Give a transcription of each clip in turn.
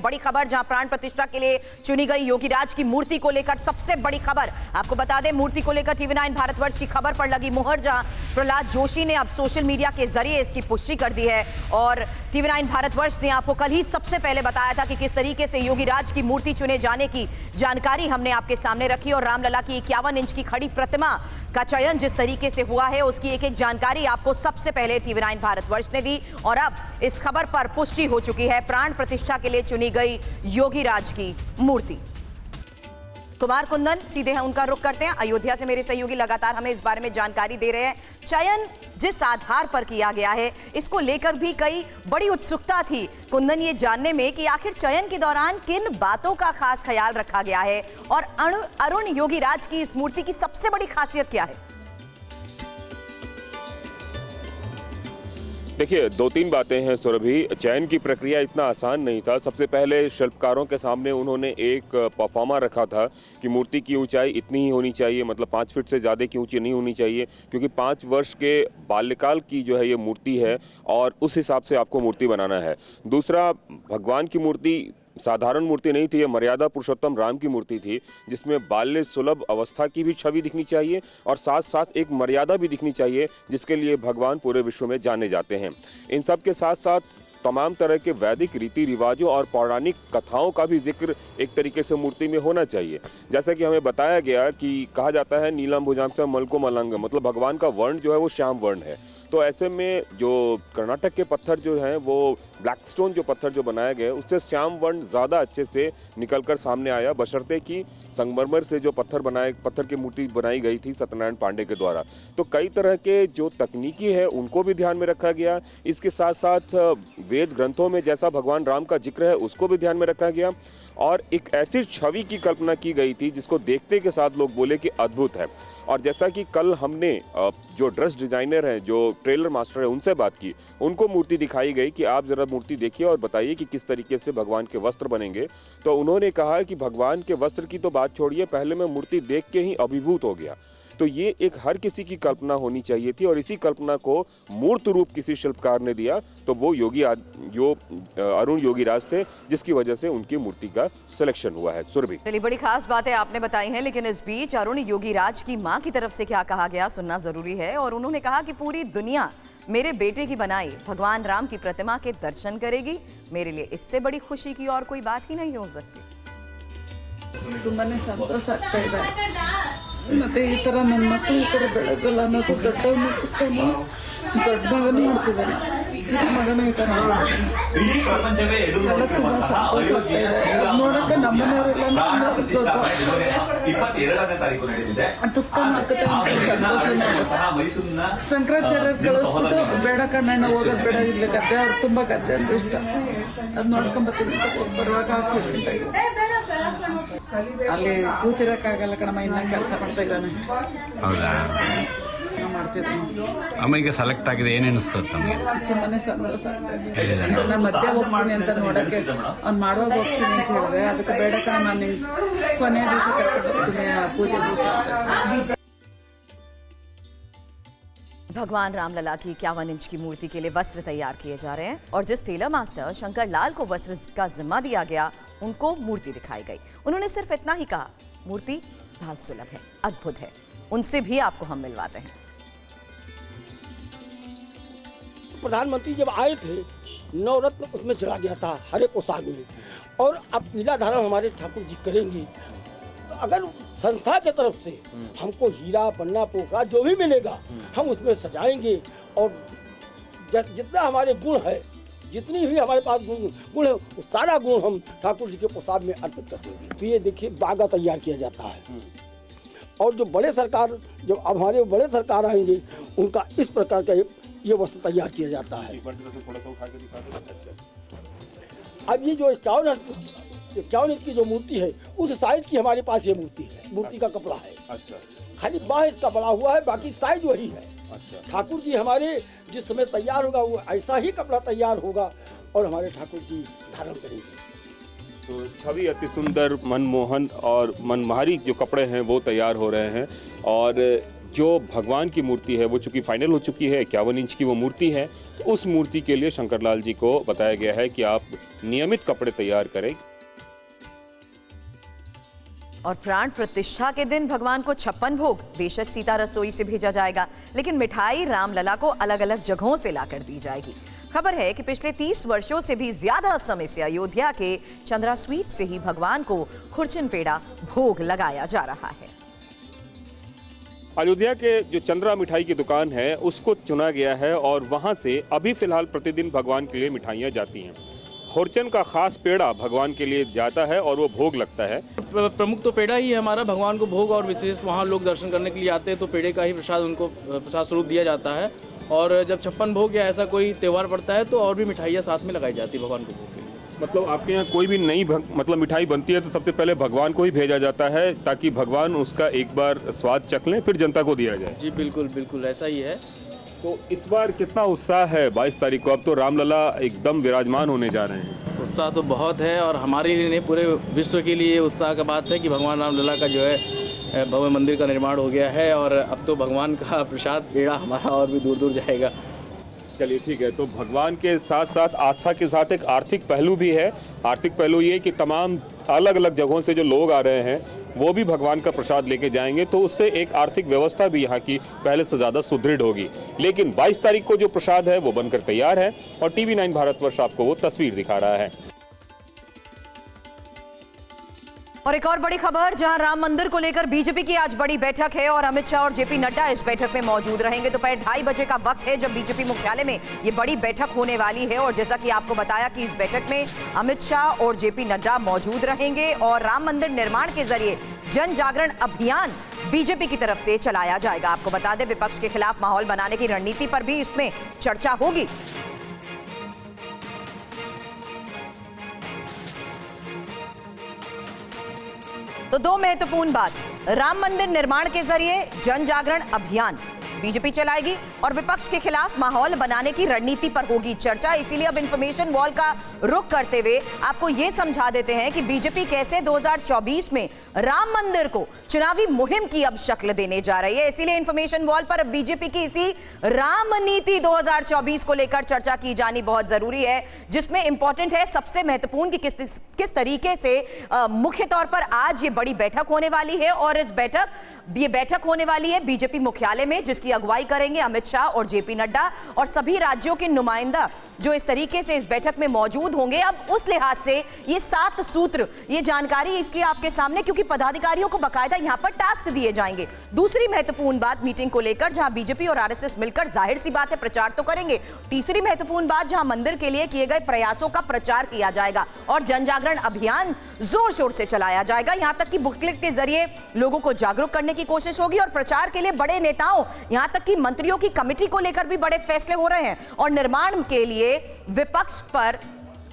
बड़ी खबर, जहां प्राण प्रतिष्ठा के लिए चुनी गई योगीराज की मूर्ति को लेकर सबसे बड़ी खबर। आपको बता दें, मूर्ति को लेकर टीवी9 भारतवर्ष की खबर पर लगी मुहर, जहां प्रहलाद जोशी ने अब सोशल मीडिया के जरिए इसकी पुष्टि कर दी है। और टीवी9 भारतवर्ष ने आपको कल ही सबसे पहले बताया था कि किस तरीके से योगीराज की मूर्ति चुने जाने की जानकारी हमने आपके सामने रखी, और रामलला की 51 इंच की खड़ी प्रतिमा का चयन जिस तरीके से हुआ है उसकी एक एक जानकारी आपको सबसे पहले टीवी9 भारतवर्ष ने दी। और अब इस खबर पर पुष्टि हो चुकी है, प्राण प्रतिष्ठा के लिए चुनी गई योगीराज की मूर्ति। कुमार कुंदन, सीधे हम उनका रुख करते हैं। अयोध्या से मेरे सहयोगी लगातार हमें इस बारे में जानकारी दे रहे हैं। चयन जिस आधार पर किया गया है, इसको लेकर भी कई बड़ी उत्सुकता थी कुंदन ये जानने में कि आखिर चयन के दौरान किन बातों का खास ख्याल रखा गया है, और अरुण योगीराज की इस मूर्ति की सबसे बड़ी खासियत क्या है? देखिए, दो तीन बातें हैं सुरभि। चयन की प्रक्रिया इतना आसान नहीं था। सबसे पहले शिल्पकारों के सामने उन्होंने एक परफॉर्मा रखा था कि मूर्ति की ऊंचाई इतनी ही होनी चाहिए, मतलब 5 फीट से ज़्यादा की ऊंची नहीं होनी चाहिए, क्योंकि 5 वर्ष के बाल्यकाल की जो है ये मूर्ति है और उस हिसाब से आपको मूर्ति बनाना है। दूसरा, भगवान की मूर्ति साधारण मूर्ति नहीं थी, ये मर्यादा पुरुषोत्तम राम की मूर्ति थी, जिसमें बाल्य सुलभ अवस्था की भी छवि दिखनी चाहिए और साथ साथ एक मर्यादा भी दिखनी चाहिए, जिसके लिए भगवान पूरे विश्व में जाने जाते हैं। इन सब के साथ साथ तमाम तरह के वैदिक रीति रिवाजों और पौराणिक कथाओं का भी जिक्र एक तरीके से मूर्ति में होना चाहिए। जैसा कि हमें बताया गया कि कहा जाता है नीलम भुजांग मलको मलंग, मतलब भगवान का वर्ण जो है वो श्याम वर्ण है। तो ऐसे में जो कर्नाटक के पत्थर जो हैं वो ब्लैक स्टोन जो पत्थर जो बनाए गए उससे श्याम वर्ण ज़्यादा अच्छे से निकलकर सामने आया, बशर्ते कि संगमरमर से जो पत्थर की मूर्ति बनाई गई थी सत्यनारायण पांडे के द्वारा। तो कई तरह के जो तकनीकी है उनको भी ध्यान में रखा गया। इसके साथ साथ वेद ग्रंथों में जैसा भगवान राम का जिक्र है उसको भी ध्यान में रखा गया, और एक ऐसी छवि की कल्पना की गई थी जिसको देखते के साथ लोग बोले कि अद्भुत है। और जैसा कि कल हमने जो ड्रेस डिजाइनर हैं, जो ट्रेलर मास्टर है, उनसे बात की, उनको मूर्ति दिखाई गई कि आप जरा मूर्ति देखिए और बताइए कि किस तरीके से भगवान के वस्त्र बनेंगे। तो उन्होंने कहा कि भगवान के वस्त्र की तो बात छोड़िए, पहले मैं मूर्ति देख के ही अभिभूत हो गया। तो ये एक हर किसी की कल्पना होनी चाहिए थी, और इसी कल्पना को मूर्त रूप किसी शिल्पकार ने दिया, तो वो अरुण योगीराज थे, जिसकी वजह से उनकी मूर्ति का सिलेक्शन हुआ है। सुरभि, चलिए, बड़ी खास बातें आपने बताई हैं, लेकिन इस बीच अरुण योगीराज की मां की तरफ से क्या कहा गया सुनना जरूरी है। और उन्होंने कहा कि पूरी दुनिया मेरे बेटे की बनाई भगवान राम की प्रतिमा के दर्शन करेगी, मेरे लिए इससे बड़ी खुशी की और कोई बात ही नहीं हो सकती। ತುಂಬಾನೇ ಸಂತೋಷ ಆಗ್ತಾ ಇದೆ। ಮತ್ತೆ ಈ ತರ ನನ್ನ ಮಕ್ಕಳು ಈ ತರ ಬೆಳೆದಲ್ಲ ಅನ್ನೋದು ದೊಡ್ಡವನು ಚಿಕ್ಕವನು ದೊಡ್ಡ ಮಗನೂ ಮಾಡ್ತಿದ್ದಾನೆ, ಚಿಕ್ಕ ಮಗನೂ ಈ ತರ ತುಂಬ ಸಂತೋಷ ಆಗ್ತಾ ಇದೆ ನೋಡಕ್ಕೆ। ನಮ್ಮನೆಯವರೆಲ್ಲ ಶಂಕರಾಚಾರ್ಯ ಕಳಿಸ್ಬಿಟ್ಟು ಬೇಡ ಕಣ್ಣಣ್ಣ ಹೋಗೋದು ಬೇಡ, ಇಲ್ಲಿ ಗದ್ದೆ ಅವ್ರು ತುಂಬ ಗದ್ದೆ ಅಂದ್ರೆ ಇಷ್ಟ, ಅದು ನೋಡ್ಕೊಂಬತ್ತೀನಿ ಬರುವಾಗ ಅಲ್ಲಿ ಕೂತಿರಕ್ಕಾಗಲ್ಲ ಕಣಮ್ಮ, ಇನ್ನ ಕೆಲಸ ಮಾಡ್ತಾ ಇದ್ದಾನೆ। ಹೌದಾ? ಅಮ್ಮ ಈಗ ಸೆಲೆಕ್ಟ್ ಆಗಿದೆ, ಏನು ಅನಿಸ್ತದೆ ತಮಗೆ? ತುಂಬಾನೇ ಸಂತೋಷ ಆಗ್ತಾ ಇದೆ। ನಾನು ಮಧ್ಯೆ ಹೋಗ್ತೀನಿ ಅಂತ ನೋಡಕ್ಕೆ, ಅವ್ನು ಮಾಡುವಾಗ ಹೋಗ್ತೀನಿ ಅಂತ ಹೇಳಿದೆ, ಅದಕ್ಕೆ ಬೇಡ ಕಣಮ್ಮ ನೀನು ಕೊನೆಯ ದಿವಸ ಕರ್ಕೊಂಡು ಹೋಗ್ತೀನಿ ಪೂಜೆ ದಿವಸ। भगवान रामलला की 51 इंच की मूर्ति के लिए वस्त्र तैयार किए जा रहे हैं, और जिस टेलर मास्टर शंकर लाल को वस्त्र का जिम्मा दिया गया, उनको मूर्ति दिखाई गई। उन्होंने सिर्फ इतना ही कहा, मूर्ति भाव सुलभ है, अद्भुत है। उनसे भी आपको हम मिलवाते हैं। प्रधानमंत्री जब आए थे, नवरत्न उसमें चला गया था हरे पोशाक में, और अब पीला धारण हमारे ठाकुर जी करेंगी। अगर संस्था के तरफ से हमको हीरा पन्ना पोखरा जो भी मिलेगा हम उसमें सजाएंगे, और जितना हमारे गुण है, जितनी भी हमारे पास गुण है, वो सारा गुण हम ठाकुर जी के प्रसाद में अर्पित कर देंगे। तो ये देखिए बागा तैयार किया जाता है, और जो बड़े सरकार, जब अब हमारे बड़े सरकार आएंगे, उनका इस प्रकार का ये वस्त्र तैयार किया जाता है। अब ये जो 51 इंच की जो मूर्ति है, उस साइज की हमारे पास ये मूर्ति है, मूर्ति का कपड़ा है। अच्छा, खाली बाह इसका बड़ा हुआ है, बाकी साइज वही है। अच्छा, ठाकुर जी हमारे जिस समय तैयार होगा वो ऐसा ही कपड़ा तैयार होगा, और हमारे ठाकुर जी धारण करेंगे। तो छवि अति सुंदर, मनमोहन और मनमारी जो कपड़े हैं वो तैयार हो रहे हैं, और जो भगवान की मूर्ति है वो चूँकि फाइनल हो चुकी है, 51 इंच की वो मूर्ति है, तो उस मूर्ति के लिए शंकरलाल जी को बताया गया है कि आप नियमित कपड़े तैयार करें। और प्राण प्रतिष्ठा के दिन भगवान को 56 भोग बेशक सीता रसोई से भेजा जाएगा, लेकिन मिठाई रामलला को अलग अलग जगहों से लाकर दी जाएगी। खबर है कि पिछले 30 वर्षों से भी ज्यादा समय से अयोध्या के चंद्रा स्वीट से ही भगवान को खुरचन पेड़ा भोग लगाया जा रहा है। अयोध्या के जो चंद्रा मिठाई की दुकान है उसको चुना गया है और वहां से अभी फिलहाल प्रतिदिन भगवान के लिए मिठाइयां जाती हैं। खुरचन का खास पेड़ा भगवान के लिए जाता है और वो भोग लगता है। प्रमुख तो पेड़ा ही है हमारा, भगवान को भोग, और विशेष वहाँ लोग दर्शन करने के लिए आते हैं तो पेड़े का ही प्रसाद उनको प्रसाद स्वरूप दिया जाता है। और जब 56 भोग या ऐसा कोई त्यौहार पड़ता है तो और भी मिठाइयाँ साथ में लगाई जाती है भगवान को भोग के लिए। मतलब आपके यहाँ कोई भी नई मतलब मिठाई बनती है तो सबसे पहले भगवान को ही भेजा जाता है ताकि भगवान उसका एक बार स्वाद चख लें, फिर जनता को दिया जाए। जी बिल्कुल बिल्कुल ऐसा ही है। तो इस बार कितना उत्साह है 22 तारीख को? अब तो रामलला एकदम विराजमान होने जा रहे हैं। उत्साह तो बहुत है और हमारे लिए नहीं, पूरे विश्व के लिए उत्साह का बात है कि भगवान रामलला का जो है भव्य मंदिर का निर्माण हो गया है और अब तो भगवान का प्रसाद पेड़ा हमारा और भी दूर दूर जाएगा। चलिए ठीक है। तो भगवान के साथ साथ आस्था के साथ एक आर्थिक पहलू भी है। आर्थिक पहलू ये कि तमाम अलग अलग जगहों से जो लोग आ रहे हैं वो भी भगवान का प्रसाद लेके जाएंगे, तो उससे एक आर्थिक व्यवस्था भी यहाँ की पहले से ज़्यादा सुदृढ़ होगी। लेकिन 22 तारीख को जो प्रसाद है वो बनकर तैयार है और TV9 भारतवर्ष आपको वो तस्वीर दिखा रहा है। और एक और बड़ी खबर, जहां राम मंदिर को लेकर बीजेपी की आज बड़ी बैठक है और अमित शाह और जेपी नड्डा इस बैठक में मौजूद रहेंगे। दोपहर 2:30 बजे का वक्त है जब बीजेपी मुख्यालय में ये बड़ी बैठक होने वाली है और जैसा कि आपको बताया कि इस बैठक में अमित शाह और जेपी नड्डा मौजूद रहेंगे और राम मंदिर निर्माण के जरिए जन जागरण अभियान बीजेपी की तरफ से चलाया जाएगा। आपको बता दें, विपक्ष के खिलाफ माहौल बनाने की रणनीति पर भी इसमें चर्चा होगी। तो दो महत्वपूर्ण बात, राम मंदिर निर्माण के जरिए जन जागरण अभियान बीजेपी चलाएगी और विपक्ष के खिलाफ माहौल बनाने की रणनीति पर होगी चर्चा। इसीलिए अब इंफॉर्मेशन वॉल का रुख करते हुए आपको यह समझा देते हैं कि बीजेपी कैसे 2024 में राम मंदिर को चुनावी मुहिम की अब शक्ल देने जा रही है। इसीलिए इंफॉर्मेशन वॉल पर अब बीजेपी की इसी राम नीति 2024 को लेकर चर्चा की जानी बहुत जरूरी है, जिसमें इंपॉर्टेंट है, सबसे महत्वपूर्ण कि किस तरीके से मुख्य तौर पर आज ये बड़ी बैठक होने वाली है और ये बैठक होने वाली है बीजेपी मुख्यालय में, जिसकी अगुवाई करेंगे अमित शाह और जेपी नड्डा और सभी राज्यों के नुमाइंदा जो इस तरीके से इस बैठक में मौजूद होंगे। अब उस लिहाज से ये 7 सूत्र, ये जानकारी इसलिए आपके सामने क्योंकि पदाधिकारियों को बकायदा यहां पर टास्क दिए जाएंगे। दूसरी महत्वपूर्ण बात मीटिंग को लेकर, जहां बीजेपी और आरएसएस मिलकर जाहिर सी बात है प्रचार तो करेंगे। तीसरी महत्वपूर्ण बात, जहां मंदिर के लिए किए गए प्रयासों का प्रचार किया जाएगा और जन जागरण अभियान जोर शोर से चलाया जाएगा। यहां तक कि बुकलेट के जरिए लोगों को जागरूक करने की कोशिश होगी और प्रचार के लिए बड़े नेताओं, यहां तक कि मंत्रियों की कमेटी को लेकर भी बड़े फैसले हो रहे हैं और निर्माण के लिए विपक्ष पर,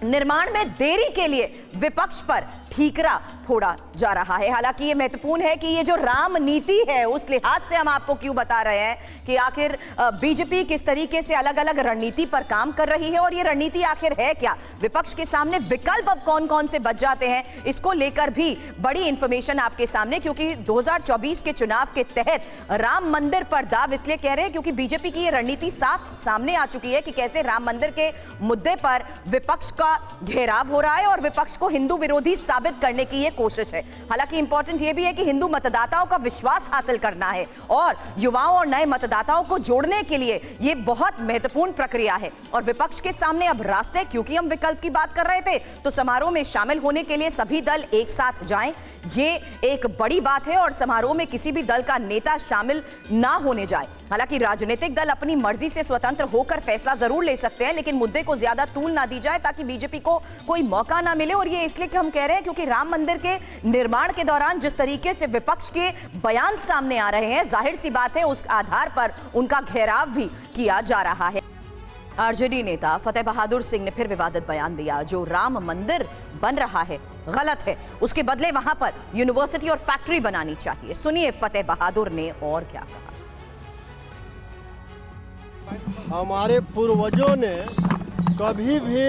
निर्माण में देरी के लिए विपक्ष पर ठीकरा फोड़ा जा रहा है। हालांकि ये महत्वपूर्ण है कि ये जो राम नीति है उस लिहाज से हम आपको क्यों बता रहे हैं कि आखिर बीजेपी किस तरीके से अलग अलग रणनीति पर काम कर रही है और ये रणनीति आखिर है क्या, विपक्ष के सामने विकल्प अब कौन कौन से बच जाते हैं, इसको लेकर भी बड़ी इंफॉर्मेशन आपके सामने। क्योंकि 2024 के चुनाव के तहत राम मंदिर पर दाव इसलिए कह रहे हैं क्योंकि बीजेपी की ये रणनीति साफ सामने आ चुकी है कि कैसे राम मंदिर के मुद्दे पर विपक्ष का घेराव हो रहा है और विपक्ष को हिंदू विरोधी साबित करने की ये कोशिश है। हालांकि इंपॉर्टेंट ये भी है कि हिंदू मतदाताओं का विश्वास हासिल करना है और युवाओं और नए मतदाताओं को जोड़ने के लिए ये बहुत महत्वपूर्ण प्रक्रिया है और विपक्ष के सामने अब रास्ते, क्योंकि हम विकल्प की बात कर रहे थे तो समारोह में शामिल होने के लिए सभी दल एक साथ जाएं, ये एक बड़ी बात है और समारोह में किसी भी दल का नेता शामिल ना होने जाए। हालांकि राजनीतिक दल अपनी मर्जी से स्वतंत्र होकर फैसला जरूर ले सकते हैं, लेकिन मुद्दे को ज्यादा तूल ना दी जाए ताकि बीजेपी को कोई मौका ना मिले। और ये इसलिए कि हम कह रहे हैं क्योंकि राम मंदिर के निर्माण के दौरान जिस तरीके से विपक्ष के बयान सामने आ रहे हैं, जाहिर सी बात है उस आधार पर उनका घेराव भी किया जा रहा है। आरजेडी नेता फतेह बहादुर सिंह ने फिर विवादित बयान दिया, जो राम मंदिर बन रहा है गलत है, उसके बदले वहां पर यूनिवर्सिटी और फैक्ट्री बनानी चाहिए। सुनिए फतेह बहादुर ने और क्या कहा। हमारे पूर्वजों ने कभी भी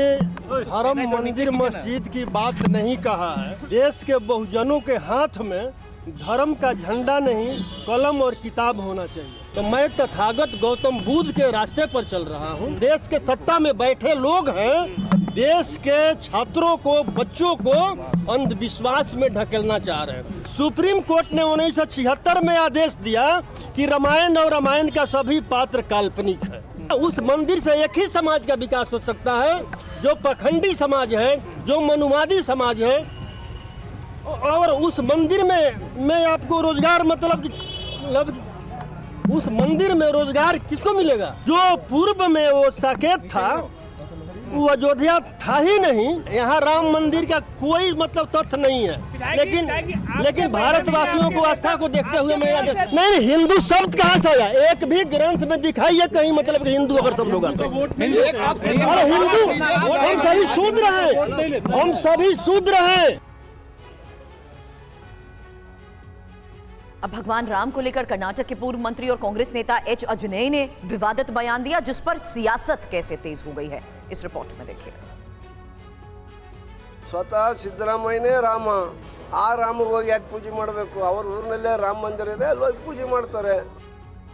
धर्म मंदिर मस्जिद की बात नहीं कहा है। देश के बहुजनों के हाथ में धर्म का झंडा नहीं, कलम और किताब होना चाहिए। तो मैं तथागत गौतम बुद्ध के रास्ते पर चल रहा हूँ। देश के सत्ता में बैठे लोग हैं, देश के छात्रों को, बच्चों को अंधविश्वास में ढकेलना चाह रहे हैं। सुप्रीम कोर्ट ने 1976 में आदेश दिया कि रामायण और रामायण का सभी पात्र काल्पनिक है। उस मंदिर से एक ही समाज का विकास हो सकता है, जो पखंडी समाज है, जो मनुवादी समाज है। और उस मंदिर में मैं आपको रोजगार मतलब उस मंदिर में रोजगार किसको मिलेगा? जो पूर्व में वो साकेत था, वो अयोध्या था ही नहीं। यहाँ राम मंदिर का कोई मतलब तथ्य नहीं है। लेकिन भारतवासियों को आस्था को देखते हुए मैं नहीं, हिंदू शब्द कहाँ से आया? एक भी ग्रंथ में दिखाइए कहीं मतलब कि हिंदू अगर शब्द होगा तो। अरे हिंदू, हम सभी शूद्र हैं, हम सभी शूद्र हैं। अब भगवान राम को लेकर कर्नाटक के पूर्व मंत्री और कांग्रेस नेता एच अजनेय ने विवादित बयान दिया, जिस पर सियासत कैसे तेज हो गई है, इस रिपोर्ट में देखिए। स्वतः सिद्धरामಯ್ಯನೇ ರಾಮ, ಆ ರಾಮಗೆ ಹೋಗಿ ಯಾಕೆ ಪೂಜೆ ಮಾಡಬೇಕು? ಅವರ ಊರಿನಲ್ಲೇ ರಾಮ ಮಂದಿರ ಇದೆ, ಅಲ್ಲಿ ಹೋಗಿ ಪೂಜೆ ಮಾಡ್ತಾರೆ।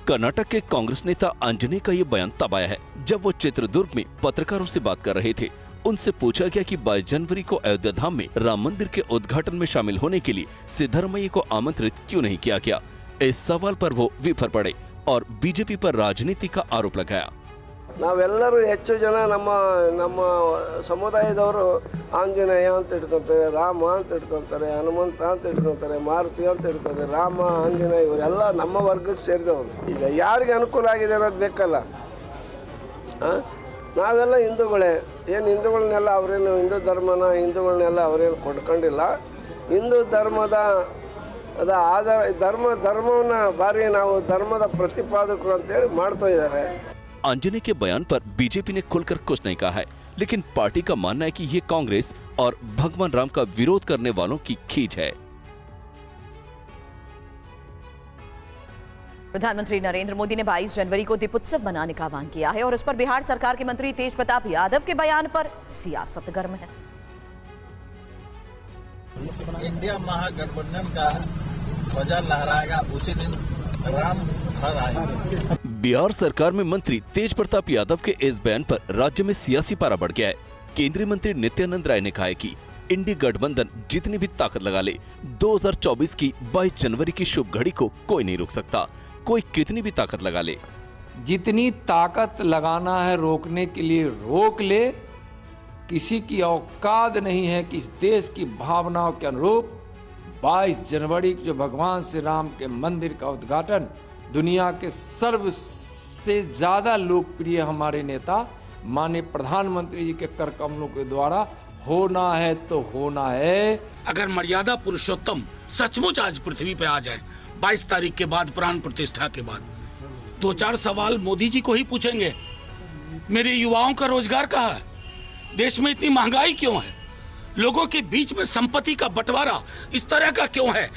कर्नाटक के कांग्रेस नेता अंजनेय का ये बयान तब आया है जब वो चित्रदुर्ग में पत्रकारों से बात कर रहे थे। उनसे पूछा गया कि 22 जनवरी को अयोध्या धाम में राम मंदिर के उद्घाटन में शामिल होने के लिए सिद्धरामಯ್ಯ को आमंत्रित क्यों नहीं किया गया। इस सवाल पर वो विफर पड़े और बीजेपी पर राजनीति का आरोप लगाया। ನಾವೆಲ್ಲರೂ ಹೆಚ್ಚು ಜನ ನಮ್ಮ ಸಮುದಾಯದವರು ಆಂಜನೇಯ ಅಂತ ಇಟ್ಕೊಂತಾರೆ, ರಾಮ ಅಂತ ಇಟ್ಕೊಂತಾರೆ, ಹನುಮಂತ ಅಂತ ಇಟ್ಕೊಂತಾರೆ, ಮಾರುತಿ ಅಂತ ಇಟ್ಕೊಂತಾರೆ, ರಾಮ ಆಂಜನೇಯ ಇವರೆಲ್ಲ ನಮ್ಮ ವರ್ಗಕ್ಕೆ ಸೇರಿದವರು। ಈಗ ಯಾರಿಗೆ ಅನುಕೂಲ ಆಗಿದೆ ಅನ್ನೋದು ಬೇಕಲ್ಲ। ನಾವೆಲ್ಲ ಹಿಂದೂಗಳೇ, ಏನು ಹಿಂದೂಗಳನ್ನೆಲ್ಲ ಅವರೇನು ಹಿಂದೂ ಹಿಂದೂಗಳನ್ನೆಲ್ಲ ಅವರೇನು ಕೊಂಡ್ಕೊಂಡಿಲ್ಲ। ಹಿಂದೂ ಧರ್ಮದ ಆಧಾರ ಧರ್ಮವನ್ನು ಬಾರಿ ನಾವು ಧರ್ಮದ ಪ್ರತಿಪಾದಕರು ಅಂತೇಳಿ ಮಾಡ್ತಾ ಇದ್ದಾರೆ। अंजनेय के बयान पर बीजेपी ने खुलकर कुछ नहीं कहा है, लेकिन पार्टी का मानना है कि ये कांग्रेस और भगवान राम का विरोध करने वालों की खींच है। प्रधानमंत्री नरेंद्र मोदी ने 22 जनवरी को दीपोत्सव मनाने का आह्वान किया है और इस पर बिहार सरकार के मंत्री तेज प्रताप यादव के बयान पर सियासत गर्म है। इंडिया महागठबंधन का ध्वजा लहराएगा उसी दिन राम घर आएगा। बिहार सरकार में मंत्री तेज प्रताप यादव के इस बयान पर राज्य में सियासी पारा बढ़ गया है। केंद्रीय मंत्री नित्यानंद राय ने कहा है कि इंडी गठबंधन जितनी भी ताकत लगा ले, 2024 की 22 जनवरी की शुभ घड़ी को कोई नहीं रोक सकता। कोई कितनी भी ताकत लगा ले, जितनी ताकत लगाना है रोकने के लिए रोक ले। किसी की औकात नहीं है कि इस देश की भावनाओं के अनुरूप 22 जनवरी जो भगवान श्री राम के मंदिर का उद्घाटन दुनिया के सबसे ज्यादा लोकप्रिय हमारे नेता माननीय प्रधानमंत्री जी के कर कमलों के द्वारा होना है तो होना है। अगर मर्यादा पुरुषोत्तम सचमुच आज पृथ्वी पे आ जाए 22 तारीख के बाद, प्राण प्रतिष्ठा के बाद, 2-4 सवाल मोदी जी को ही पूछेंगे। मेरे युवाओं का रोजगार कहाँ है? देश में इतनी महंगाई क्यों है? लोगों के बीच में संपत्ति का बंटवारा इस तरह का क्यों है?